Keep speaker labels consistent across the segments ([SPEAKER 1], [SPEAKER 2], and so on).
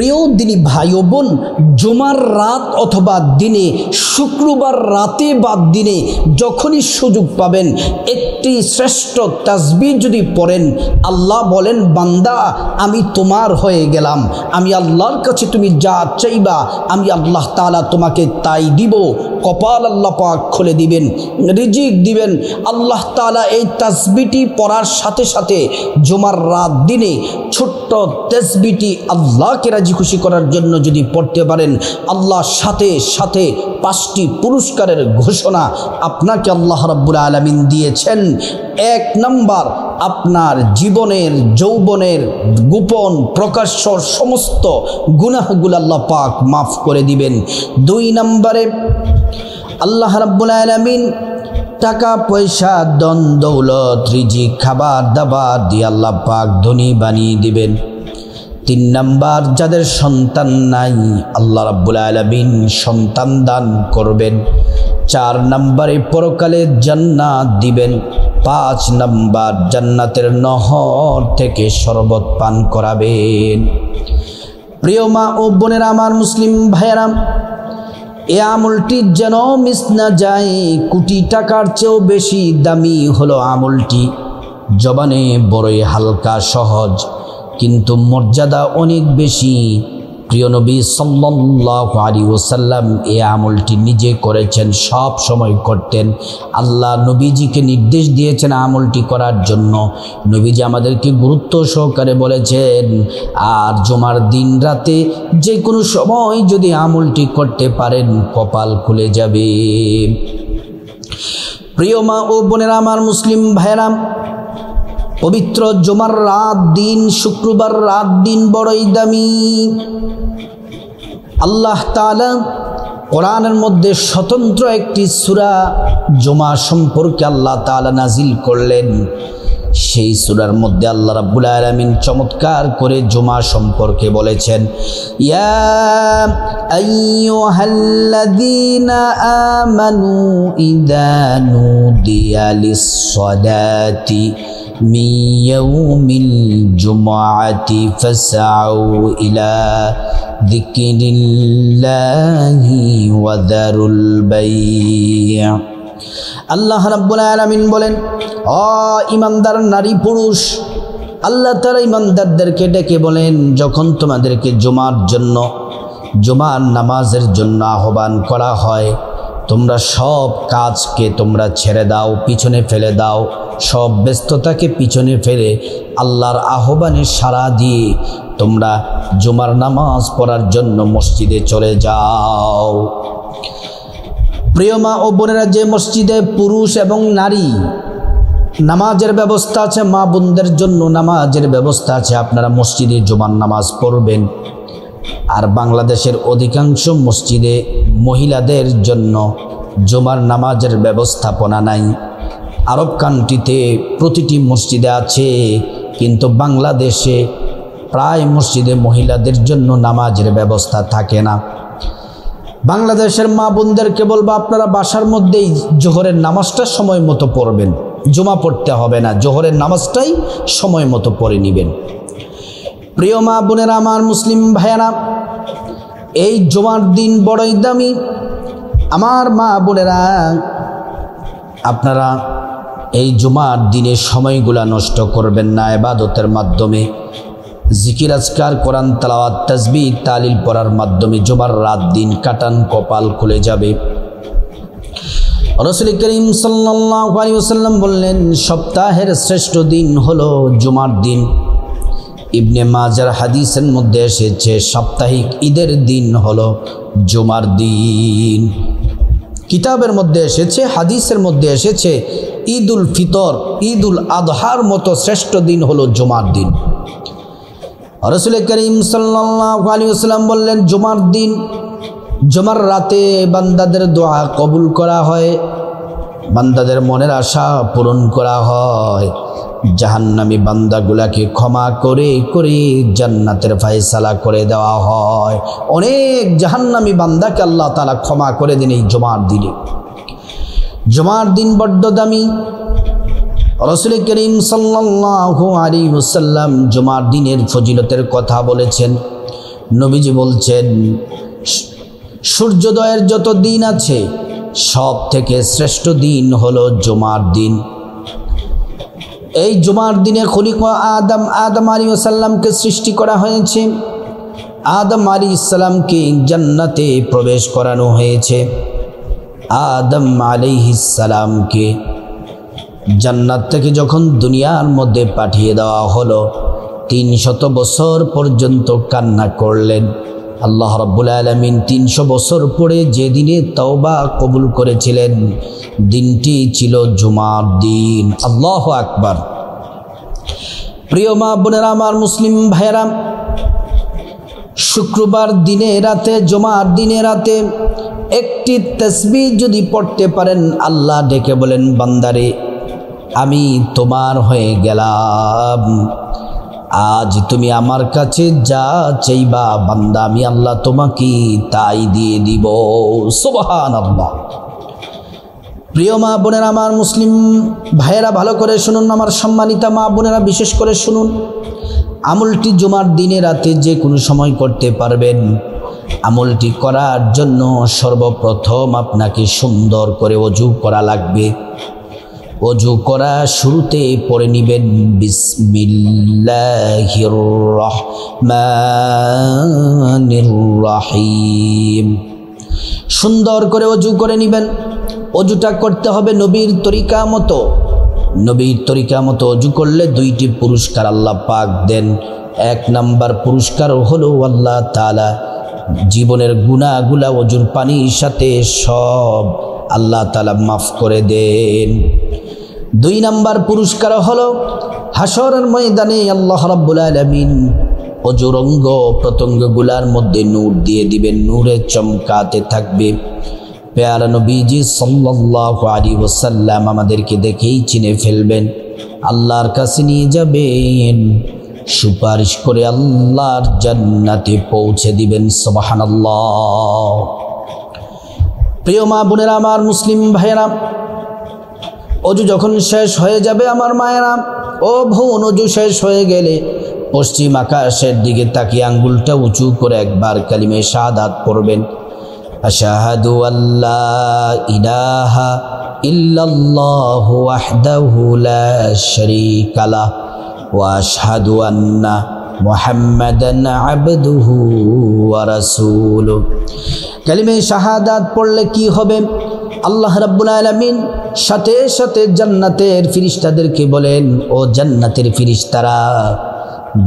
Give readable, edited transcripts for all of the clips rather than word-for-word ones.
[SPEAKER 1] প্রিয় দিনী ভাই ও বোন, জুমার রাত অথবা দিনে, শুক্রবার রাতে বা দিনে যখনই সুযোগ পাবেন একটি শ্রেষ্ঠ তাসবিহ যদি পড়েন, আল্লাহ বলেন বান্দা আমি তোমার হয়ে গেলাম, আমি আল্লাহর কাছে তুমি যা চাইবা আমি আল্লাহ তাআলা তোমাকে তাই দিব। কপাল আল্লাহ পাক খুলে দিবেন, রিজিক দিবেন আল্লাহ তাআলা। এই তাসবিহটি পড়ার সাথে সাথে জুমার রাত দিনে ছোট্ট তাসবিহটি আল্লাহকে রাজি খুশি করার জন্য যদি পড়তে পারেন, আল্লাহ সাথে সাথে 5টি পুরস্কারের ঘোষণা আপনাকে আল্লাহ রাব্বুল আলামিন দিয়েছেন। 1 নাম্বার, আপনার জীবনের যৌবনের গোপন প্রকাশ্য সমস্ত গুনাহগুলো আল্লাহ পাক মাফ করে দিবেন। 2 নম্বরে আল্লাহ রাব্বুল আলামিন টাকা পয়সা ধন দৌলত রিজিক খাবার দাবার দিয়ে আল্লাহ পাক ধনী বানিয়ে দিবেন। 3 নাম্বার, যাদের সন্তান নাই আল্লাহ রাব্বুল আলামিন সন্তান দান করবেন। 4 নম্বরে পরকালে জান্নাত দিবেন। 5 নাম্বার, জান্নাতের নহর থেকে শরবত পান করাবেন। প্রিয় মা ও বোনেরা আমার, মুসলিম ভাইয়েরা, এই আমলটি যেন মিস না যায়। কোটি টাকার চেয়েও বেশি দামি হলো আমলটি। জবানে বড়ই হালকা সহজ, কিন্তু মর্যাদা অনেক বেশি। প্রিয় নবী সাল্লাল্লাহু আলাইহি ওয়াসাল্লাম এই আমলটি নিজে করেছেন, সব সময় করতেন। আল্লাহ নবীজিকে নির্দেশ দিয়েছেন আমলটি করার জন্য। নবীজি আমাদেরকে গুরুত্ব সহকারে বলেছেন, আর জুমার দিন রাতে যে কোনো সময় যদি আমলটি করতে পারেন কপাল খুলে যাবে। প্রিয় মা ও বোনেরা আমার, মুসলিম ভাইয়েরা, পবিত্র জুমার রাত দিন, শুক্রবার রাত দিন বড়ই দামি। আল্লাহ তাআলা কোরআনের মধ্যে স্বতন্ত্র একটি সূরা জুমা সম্পর্কে আল্লাহ তাআলা নাজিল করলেন। সেই সূরার মধ্যে আল্লাহ রাব্বুল আলামিন চমৎকার করে জুমা সম্পর্কে বলেছেন, ইয়া আইয়ুহাল্লাযীনা আমানু ইযা নুদিয়া লিস-সালাতি মিন ইয়াউমিল জুমআতি ফাসআউ ইলা যিকরিল্লাহি ওয়া যারুল বাই'। আল্লাহ রাব্বুল আলামিন বলেন, ও ঈমানদার নারী পুরুষ, আল্লাহ তাআলা ঈমানদারদেরকে ডেকে বলেন, যখন তোমাদেরকে জুমার জন্য, জুমার নামাজের জন্য আহ্বান করা হয়, তোমরা সব কাজকে তোমরা ছেড়ে দাও, পিছনে ফেলে দাও, সব ব্যস্ততাকে পিছনে ফেলে আল্লাহর আহ্বানে সাড়া দিয়ে তোমরা জুমার নামাজ পড়ার জন্য মসজিদে চলে যাও। প্রিয় মা ও বোনেরা, যে মসজিদে পুরুষ এবং নারী নামাজের ব্যবস্থা আছে, মা বোনদের জন্য নামাজের ব্যবস্থা আছে, আপনারা মসজিদে জুমার নামাজ পড়বেন। আর বাংলাদেশের অধিকাংশ মসজিদে মহিলাদের জন্য জুমার নামাজের ব্যবস্থাপনা নাই। আরব কান্ট্রিতে প্রতিটি মসজিদে আছে, কিন্তু বাংলাদেশে প্রায় মসজিদে মহিলাদের জন্য নামাজের ব্যবস্থা থাকে না। বাংলাদেশের মা বোনদেরকে বলবো, আপনারা বাসার মধ্যেই জোহরের নামাজটা সময় মতো পড়বেন, জুমা পড়তে হবে না, জোহরের নামাজটাই সময় মতো পড়ে নেবেন। প্রিয় মা বোনেরা আমার, মুসলিম ভাইয়েরা, এই জুমার দিন বড়ই দামি। আমার মা বোনেরা, আপনারা এই জুমার দিনে সময়গুলা নষ্ট করবেন না। ইবাদতের মাধ্যমে, জিকির আজকার, কোরআন তেলাওয়াত, তাসবিহ তাহলিল পড়ার মাধ্যমে জুমার রাত দিন কাটান, কপাল খুলে যাবে। রাসূল করিম সাল্লাল্লাহু আলাইহি ওয়াসাল্লাম বললেন, সপ্তাহের শ্রেষ্ঠ দিন হলো জুমার দিন। ইবনে মাজার হাদিসের মধ্যে এসেছে, সাপ্তাহিক ঈদের দিন হলো জুমার দিন। কিতাবের মধ্যে এসেছে, হাদিসের মধ্যে এসেছে, ঈদুল ফিতর, ঈদুল আদহার মতো শ্রেষ্ঠ দিন হলো জুমার দিন। রাসূল করিম সাল্লাল্লাহু আলাইহি ওয়াসাল্লাম বললেন, জুমার দিন, জুমার রাতে বান্দাদের দোয়া কবুল করা হয়, বান্দাদের মনের আশা পূরণ করা হয়, জাহান্নামী বান্দাগুলাকে ক্ষমা করে করে জান্নাতের ফয়সালা করে দেওয়া হয়। অনেক জাহান্নামী বান্দাকে আল্লাহ তাআলা ক্ষমা করে দেন এই জুমার দিনে। জুমার দিন বড্ড দামি। রাসূল করিম সাল্লাল্লাহু আলাইহি ওয়াসাল্লাম জুমার দিনের ফজিলতের কথা বলেছেন। নবীজি বলছেন সূর্যোদয়ের যত দিন আছে সব থেকে শ্রেষ্ঠ দিন হলো জুমার দিন। এই জুমার দিনে খলিক আদম আলাইহিস সালামকে সৃষ্টি করা হয়েছে। আদম আলাইহিস সালামকে জান্নাতে প্রবেশ করানো হয়েছে। আদম আলাইহিস সালামকে জান্নাত থেকে যখন দুনিয়ার মধ্যে পাঠিয়ে দেওয়া হলো 300 বছর পর্যন্ত কান্না করলেন। আল্লাহ রাব্বুল আলামিন 300 বছর পরে যে দিনে তওবা কবুল করেছিলেন দিনটি ছিল জুমার দিন। আল্লাহু আকবার। প্রিয় মা বোনেরা, আমার মুসলিম ভাইয়েরা, শুক্রবার দিনে রাতে, জুমার দিনে রাতে একটি তাসবিহ যদি পড়তে পারেন, আল্লাহ ডেকে বলেন, বান্দারে আমি তোমার হয়ে গেলাম, আজ তুমি আমার কাছে যা চাইবা বান্দা আমি আল্লাহ তোমাকে তাই দিয়ে দিব। সুবহানাল্লাহ। প্রিয় মা বোনেরা, আমার মুসলিম ভাইয়েরা ভালো করে শুনুন, আমার সম্মানিতা মা বোনেরা বিশেষ করে শুনুন। আমলটি জুমার দিনে রাতে যে কোনো সময় করতে পারবেন। আমলটি করার জন্য সর্বপ্রথম আপনাকে সুন্দর করে ওযু করা লাগবে। ওযু করা শুরুতে পড়ে নেবেন বিসমিল্লাহির রহমানির রহিম। সুন্দর করে ওযু করে নেবেন। ওযুটা করতে হবে নবীর তরিকা মতো। নবীর তরিকা মতো ওযু করলে 2টি পুরস্কার আল্লাহ পাক দেন। 1 নাম্বার পুরস্কার হলো আল্লাহ তাআলা জীবনের গুনাহগুলা ওযুর পানির সাথে সব আল্লাহ তাআলা মাফ করে দেন। 2 নাম্বার পুরস্কার হলো হাসরের ময়দানে আল্লাহ রাব্বুল আলামিন ওযুর অঙ্গ প্রত্যঙ্গগুলার মধ্যে নূর দিয়ে দিবেন, নূরে চমকাতে থাকবে। প্যারা নবীজি সাল্লাল্লাহু আলাইহি ওয়াসাল্লাম আমাদেরকে দেখেই চিনে ফেলবেন, আল্লাহর কাছে নিয়ে যাবেন, সুপারিশ করে আল্লাহর জান্নাতে পৌঁছে দিবেন। সুবহানাল্লাহ। প্রিয় মা বোনেরা, আমার মুসলিম ভাইয়েরা, ওযু যখন শেষ হয়ে যাবে আমার মায়েরা ও বোন, ওযু শেষ হয়ে গেলে পশ্চিম আকাশের দিকে তাকিয়ে আঙ্গুলটা উঁচু করে একবার কালিমে শাহাদাত পড়বেন। আশহাদু আল্লা ইলাহা ইল্লাল্লাহু ওয়াহদাহু লা শারীকা লাহ ওয়া আশহাদু আন্না মুহাম্মাদান আবদুহু ওয়া রাসূলুহু। কালিমে শাহাদাত পড়লে কি হবে? আল্লাহ রাব্বুল আলামিন সাথে সাথে জান্নাতের ফেরেশতাদেরকে বলেন, ও জান্নাতের ফেরেশতারা,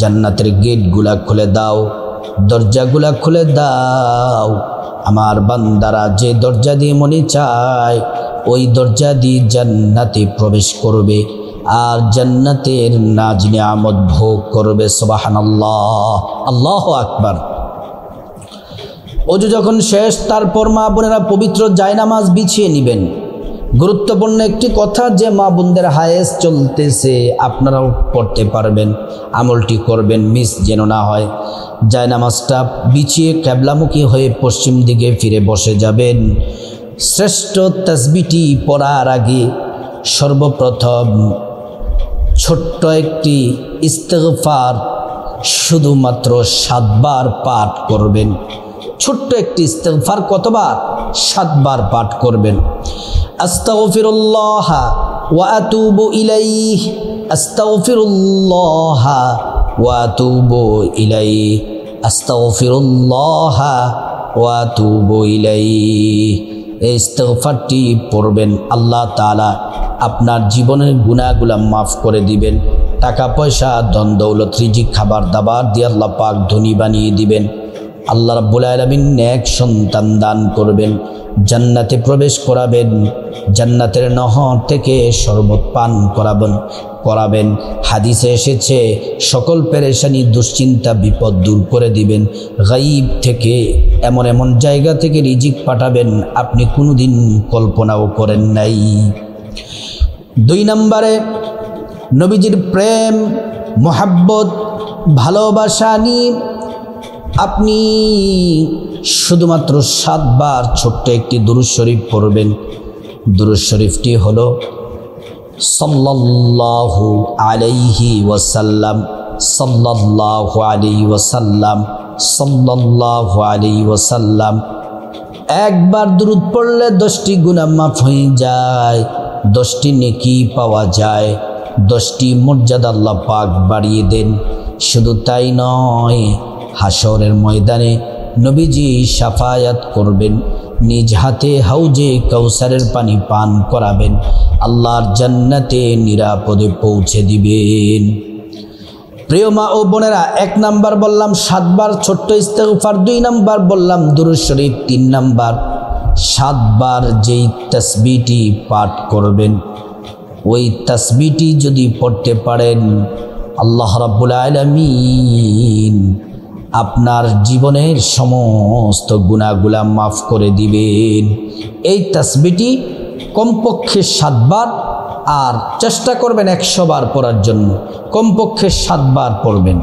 [SPEAKER 1] জান্নাতের গেটগুলা খুলে দাও, দরজাগুলা খুলে দাও। আমার বান্দারা যে দরজা দিয়ে মনে চায় ওই দরজা দিয়ে জান্নাতে প্রবেশ করবে আর জান্নাতের নাজ নিয়ামত ভোগ করবে। সুবহানাল্লাহ, আল্লাহু আকবার। ওযু যখন শেষ, তারপর মা বোনেরা পবিত্র জায়নামাজ বিছিয়ে নেবেন। গুরুত্বপূর্ণ একটি কথা, যে মা বোনদের হায়েস চলতেছে আপনারাও পড়তে পারবেন, আমলটি করবেন, মিস যেন না হয়। জায়নামাজটা বিছিয়ে কিবলামুখী হয়ে পশ্চিম দিকে ফিরে বসে যাবেন। শ্রেষ্ঠ তাসবিহটি পড়ার আগে সর্বপ্রথম ছোট্ট একটি ইস্তিগফার শুধুমাত্র 7 বার পাঠ করবেন। ছোট্ট একটি ইস্তিগফার কতবার? 7 বার পাঠ করবেন। আস্তাগফিরুল্লাহ ওয়া আতুবু ইলাইহি, আস্তাগফিরুল্লাহ ওয়া আতুবু ইলাইহি, আস্তাগফিরুল্লাহ ওয়া আতুবু ইলাইহি। এই ইস্তিগফারটি পড়বেন, আল্লাহ তাআলা আপনার জীবনের গুনাহগুলো মাফ করে দিবেন। টাকা পয়সা, ধন দৌলত, রিজিক, খাবার দাবার দিয়ে আল্লাহ পাক ধনী বানিয়ে দিবেন। আল্লাহ রাব্বুল আলামিন নেক সন্তান দান করবেন, জান্নাতে প্রবেশ করাবেন, জান্নাতের নহর থেকে শরবত পান করাবেন। হাদিসে এসেছে সকল পেরেশানি, দুশ্চিন্তা, বিপদ দূর করে দিবেন। গায়ব থেকে এমন এমন জায়গা থেকে রিজিক পাঠাবেন আপনি কোনোদিন কল্পনাও করেন নাই। 2 নম্বরে নবীজির প্রেম, মোহাব্বত, ভালোবাসা নিয়ে আপনি শুধুমাত্র 7 বার ছোট্ট একটি দুরূদ শরীফ পড়বেন। দুরূদ শরীফটি হলো সাল্লাল্লাহু আলাইহি ওয়াসাল্লাম সাল্লাল্লাহু আলাইহি ওয়াসাল্লাম, সাল্লাল্লাহু আলাইহি ওয়াসাল্লাম। একবার দুরূদ পড়লে 10টি গুনাহ মাফ হয়ে যায়, 10টি নেকি পাওয়া যায়, 10টি মর্যাদা আল্লাহ পাক বাড়িয়ে দেন। শুধু তাই নয়, হাশরের ময়দানে নবীজি শাফায়াত করবেন, নিজ হাতে হাউজে কাউসারের পানি পান করাবেন, আল্লাহর জান্নাতে নিরাপদে পৌঁছে দিবেন। প্রিয় মা ও বোনেরা, 1 নাম্বার বললাম 7 বার ছোট্ট ইস্তেগফার, 2 নাম্বার বললাম দুরূদ শরীফ, 3 নাম্বার 7 বার যেই তাসবিহটি পাঠ করবেন, ওই তাসবিহটি যদি পড়তে পারেন, আল্লাহ রাব্বুল আলামিন আপনার জীবনের সমস্ত গুনাহগুলা মাফ করে দিবেন। এই তাসবিহটি কমপক্ষে 7 বার, আর চেষ্টা করবেন 100 বার পড়ার জন্য, কমপক্ষে 7 বার পড়বেন।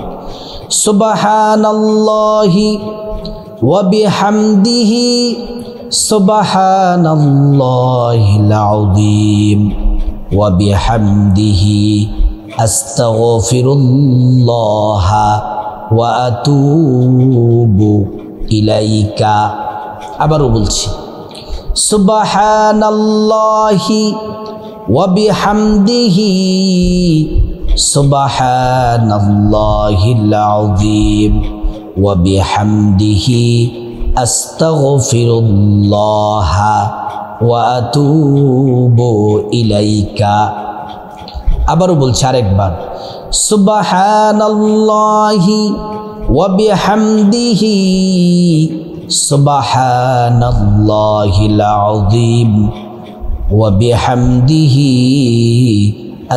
[SPEAKER 1] সুবহানাল্লাহি ওয়া বিহামদিহি সুবহানাল্লাহিল আযীম ওয়া বিহামদিহি আস্তাগফিরুল্লাহ ওয়া আতুবু ইলাইকা। আবারও বলছি, সুবহানাল্লাহি ওয়া বিহামদিহি সুবহানাল্লাহিল আযীম ওয়া বিহামদিহি আস্তাগফিরুল্লাহ ওয়া আতুবু ইলাইকা। আবারও বলছি আরেকবার, সুবহানাল্লাহি ওয়া বিহামদিহি সুবহানাল্লাহিল আযীম ওয়া বিহামদিহি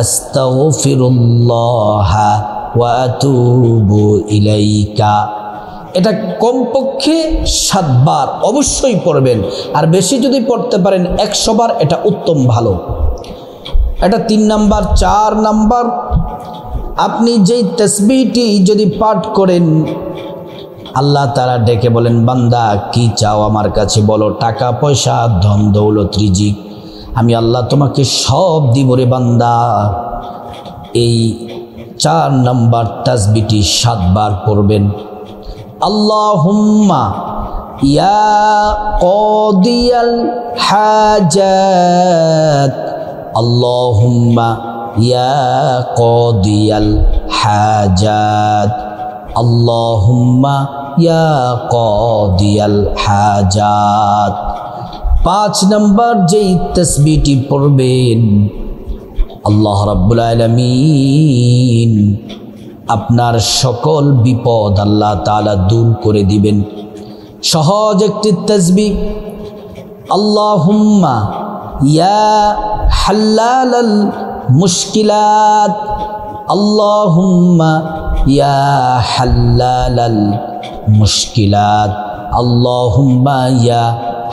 [SPEAKER 1] আস্তাগফিরুল্লাহ ওয়া আতুবু ইলাইকা। এটা কমপক্ষে 7 বার অবশ্যই পড়বেন, আর বেশি যদি পড়তে পারেন 100 বার, এটা উত্তম ভালো। এটা 3 নাম্বার। 4 নাম্বার, আপনি যেই তাসবিহটি যদি পাঠ করেন, আল্লাহ তাআলা ডেকে বলেন, বান্দা কি চাও আমার কাছে বলো, টাকা পয়সা ধন দৌলত রিজিক, আমি আল্লাহ তোমাকে সব দিব রে বান্দা। এই 4 নাম্বার তাসবিহটি 7 বার পড়বেন। আল্লাহুম্মা ইয়া কাদিয়াল হাজাত, আল্লাহুম্মা ইয়া কাদিয়াল হাজাত, আল্লাহুম্মা ইয়া কাদিয়াল হাজাত। 5 নাম্বার যেই তাসবিহটি পড়বেন, আল্লাহ রাব্বুল আলামিন আপনার সকল বিপদ আল্লাহ তাআলা দূর করে দিবেন। সহজ একটি তাসবিহ, আল্লাহুম্মা ইয়া হাল্লালাল মুশকিলাত, আল্লাহুম্মা ইয়া হাল্লালাল মুশকিলাত, আল্লাহুম্মা ইয়া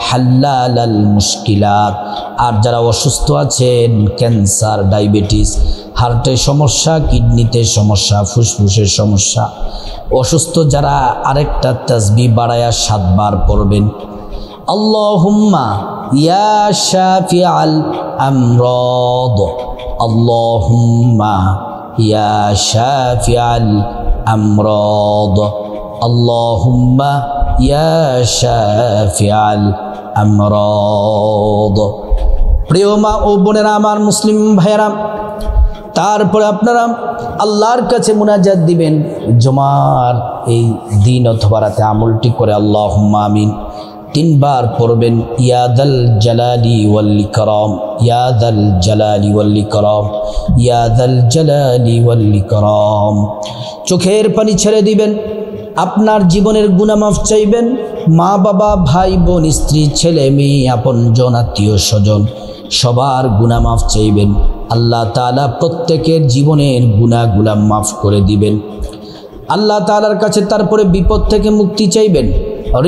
[SPEAKER 1] হাল্লালাল মুশকিলাত। আর যারা অসুস্থ আছেন, ক্যান্সার, ডায়াবেটিস, হার্টের সমস্যা, কিডনিতে সমস্যা, ফুসফুসের সমস্যা, অসুস্থ যারা, আরেকটা তাসবিহ বাড়ায়া 7 বার পড়বেন। আল্লাহুম্মা ইয়া শাফিআল আমরাদ, আল্লাহুম্মা ইয়া শাফিআল আমরাদ, আল্লাহুম্মা ইয়া শাফিআল আমরাদ। প্রিয় মা ও বোনেরা আমার, মুসলিম ভাইয়েরা, তারপরে আপনারা আল্লাহর কাছে মুনাজাত দিবেন। জুমার এই দিন অথবা রাতে আমলটি করে আল্লাহুম্মা আমিন 3 বার পড়বেন। ইয়া যাল জালালি ওয়াল ইকরাম, ইয়া যাল জালালি ওয়াল ইকরাম, ইয়া যাল জালালি ওয়াল ইকরাম। চোখের পানি ছেড়ে দিবেন, আপনার জীবনের গুনাহ মাফ চাইবেন, মা বাবা, ভাই বোন, স্ত্রী, ছেলে মেয়ে, আপনজন, আত্মীয় স্বজন, সবার গুনাহ মাফ চাইবেন। আল্লাহ তাআলা প্রত্যেকের জীবনের গুনাহগুলা মাফ করে দিবেন আল্লাহ তাআলার কাছে। তারপরে বিপদ থেকে মুক্তি চাইবেন,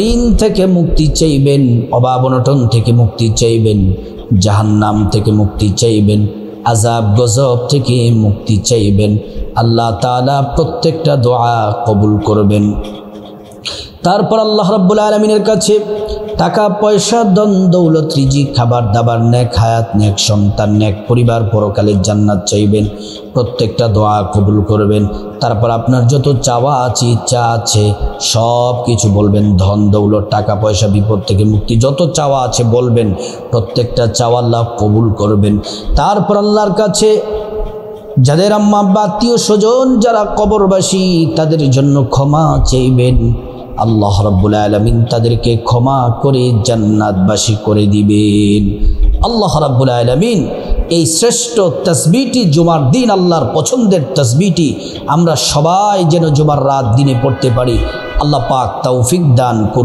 [SPEAKER 1] ঋণ থেকে মুক্তি চাইবেন, অভাব অনটন থেকে মুক্তি চাইবেন, জাহান্নাম থেকে মুক্তি চাইবেন, আযাব গজব থেকে মুক্তি চাইবেন। আল্লাহ তাআলা প্রত্যেকটা দোয়া কবুল করবেন। তারপর আল্লাহ রাব্বুল আলামিনের কাছে টাকা পয়সা ধন দৌলত রিজিক খাবার দাবার নেক হায়াত নেক সন্তান নেক পরিবার পরকালের জান্নাত চাইবেন। প্রত্যেকটা দোয়া কবুল করবেন। তারপর আপনার যত চাওয়া আছে ইচ্ছা আছে সব কিছু বলবেন। ধন দৌলত টাকা পয়সা বিপদ থেকে মুক্তি যত চাওয়া আছে বলবেন। প্রত্যেকটা চাওয়া আল্লাহ কবুল করবেন। তারপর আল্লাহর কাছে যাদের আম্মা আব্বা আত্মীয় স্বজন যারা কবরবাসী তাদের জন্য ক্ষমা চাইবেন। আল্লাহ রাব্বুল আলামিন তাদেরকে ক্ষমা করে জান্নাতবাসী করে দিবেন। আল্লাহ রাব্বুল আলামিন এই শ্রেষ্ঠ তাসবিহটি জুমার দিন আল্লাহর পছন্দের তাসবিহটি আমরা সবাই যেন জুমার রাত দিনে পড়তে পারি। আল্লাহ পাক তৌফিক দান করুন।